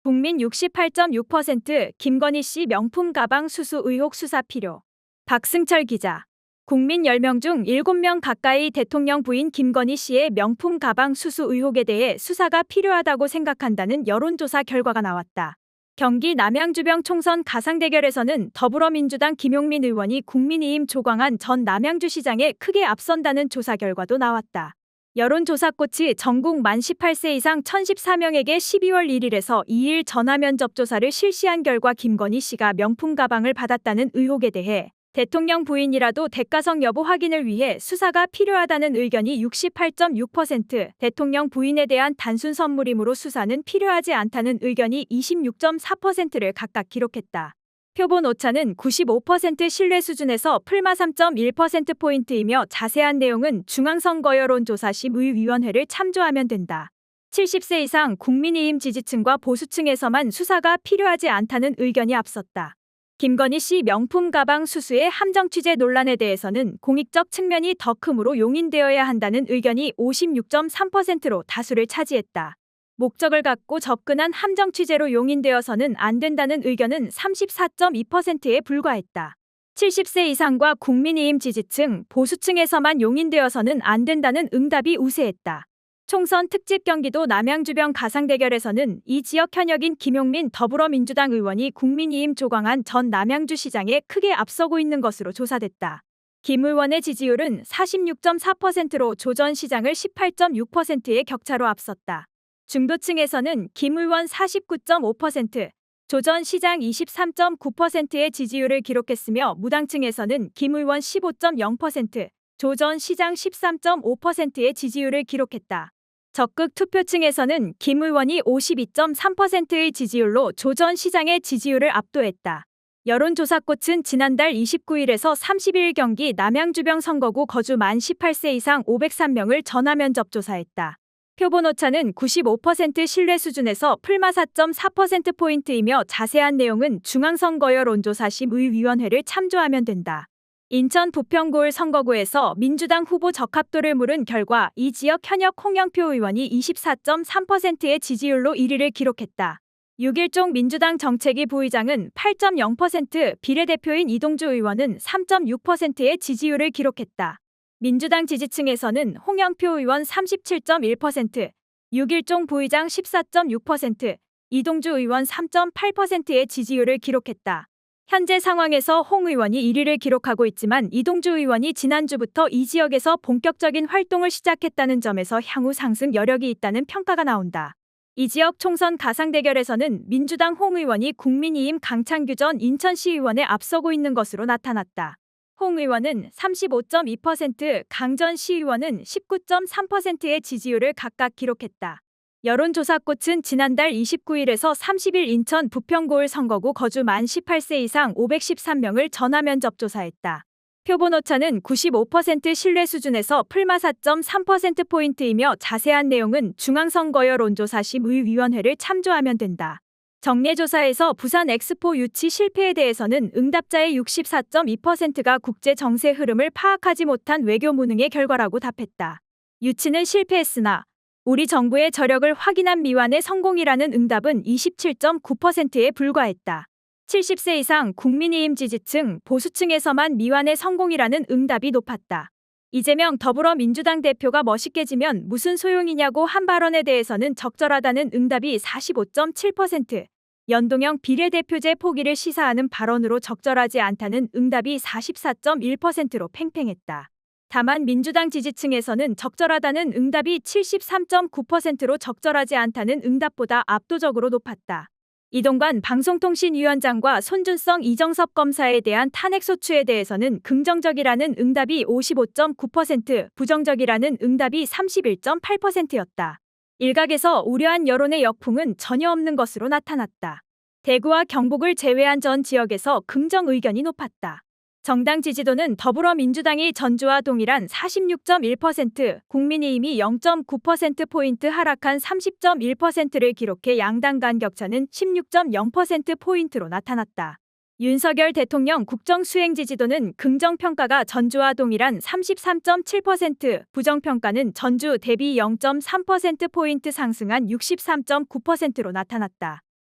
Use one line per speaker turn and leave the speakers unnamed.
국민 68.6% 김건희 씨 명품 가방 수수 의혹 수사 필요. 박승철 기자. 국민 10명 중 7명 가까이 대통령 부인 김건희 씨의 명품 가방 수수 의혹에 대해 수사가 필요하다고 생각한다는 여론조사 결과가 나왔다. 경기 남양주병 총선 가상대결에서는 더불어민주당 김용민 의원이 국민의힘 조광한 전 남양주시장에 크게 앞선다는 조사 결과도 나왔다. 여론조사꽃이 전국 만 18세 이상 1014명에게 12월 1일에서 2일 전화면접 조사를 실시한 결과 김건희 씨가 명품 가방을 받았다는 의혹에 대해 대통령 부인이라도 대가성 여부 확인을 위해 수사가 필요하다는 의견이 68.6%, 대통령 부인에 대한 단순 선물이므로 수사는 필요하지 않다는 의견이 26.4%를 각각 기록했다. 표본 오차는 95% 신뢰 수준에서 플마 3.1%포인트이며 자세한 내용은 중앙선거여론조사심의위원회를 참조하면 된다. 70세 이상 국민의힘 지지층과 보수층에서만 수사가 필요하지 않다는 의견이 앞섰다. 김건희 씨 명품 가방 수수의 함정 취재 논란에 대해서는 공익적 측면이 더 크므로 용인되어야 한다는 의견이 56.3%로 다수를 차지했다. 목적을 갖고 접근한 함정 취재로 용인되어서는 안 된다는 의견은 34.2%에 불과했다. 70세 이상과 국민의힘 지지층, 보수층에서만 용인되어서는 안 된다는 응답이 우세했다. 총선 특집 경기도 남양주병 가상대결에서는 이 지역 현역인 김용민 더불어민주당 의원이 국민의힘 조광한 전 남양주시장에 크게 앞서고 있는 것으로 조사됐다. 김 의원의 지지율은 46.4%로 조 전 시장을 18.6%의 격차로 앞섰다. 중도층에서는 김 의원 49.5%, 조 전 시장 23.9%의 지지율을 기록했으며 무당층에서는 김 의원 15.0%, 조 전 시장 13.5%의 지지율을 기록했다. 적극 투표층에서는 김 의원이 52.3%의 지지율로 조 전 시장의 지지율을 압도했다. 여론조사꽃은 지난달 29일에서 30일 경기 남양주병 선거구 거주 만 18세 이상 503명을 전화면접 조사했다. 표본 오차는 95% 신뢰 수준에서 플마 4.4%포인트이며 자세한 내용은 중앙선거여론조사심의위원회를 참조하면 된다. 인천 부평구을 선거구에서 민주당 후보 적합도를 물은 결과 이 지역 현역 홍영표 의원이 24.3%의 지지율로 1위를 기록했다. 6일종 민주당 정책위 부의장은 8.0%, 비례대표인 이동주 의원은 3.6%의 지지율을 기록했다. 민주당 지지층에서는 홍영표 의원 37.1%, 6일종 부의장 14.6%, 이동주 의원 3.8%의 지지율을 기록했다. 현재 상황에서 홍 의원이 1위를 기록하고 있지만 이동주 의원이 지난주부터 이 지역에서 본격적인 활동을 시작했다는 점에서 향후 상승 여력이 있다는 평가가 나온다. 이 지역 총선 가상대결에서는 민주당 홍 의원이 국민의힘 강창규 전 인천시 의원에 앞서고 있는 것으로 나타났다. 홍 의원은 35.2%, 강 전 시의원은 19.3%의 지지율을 각각 기록했다. 여론조사꽃은 지난달 29일에서 30일 인천 부평구을 선거구 거주 만 18세 이상 513명을 전화면접 조사했다. 표본 오차는 95% 신뢰 수준에서 플마 4.3%포인트이며 자세한 내용은 중앙선거여론조사심의위원회를 참조하면 된다. 정례조사에서 부산 엑스포 유치 실패에 대해서는 응답자의 64.2%가 국제 정세 흐름을 파악하지 못한 외교 무능의 결과라고 답했다. 유치는 실패했으나 우리 정부의 저력을 확인한 미완의 성공이라는 응답은 27.9%에 불과했다. 70세 이상 국민의힘 지지층, 보수층에서만 미완의 성공이라는 응답이 높았다. 이재명 더불어민주당 대표가 멋있게 지면 무슨 소용이냐고 한 발언에 대해서는 적절하다는 응답이 45.7%, 연동형 비례대표제 포기를 시사하는 발언으로 적절하지 않다는 응답이 44.1%로 팽팽했다. 다만 민주당 지지층에서는 적절하다는 응답이 73.9%로 적절하지 않다는 응답보다 압도적으로 높았다. 이동관 방송통신위원장과 손준성 이정섭 검사에 대한 탄핵소추에 대해서는 긍정적이라는 응답이 55.9%, 부정적이라는 응답이 31.8%였다. 일각에서 우려한 여론의 역풍은 전혀 없는 것으로 나타났다. 대구와 경북을 제외한 전 지역에서 긍정 의견이 높았다. 정당 지지도는 더불어민주당이 전주와 동일한 46.1%, 국민의힘이 0.9%포인트 하락한 30.1%를 기록해 양당 간 격차는 16.0%포인트로 나타났다. 윤석열 대통령 국정수행 지지도는 긍정평가가 전주와 동일한 33.7%, 부정평가는 전주 대비 0.3%포인트 상승한 63.9%로 나타났다.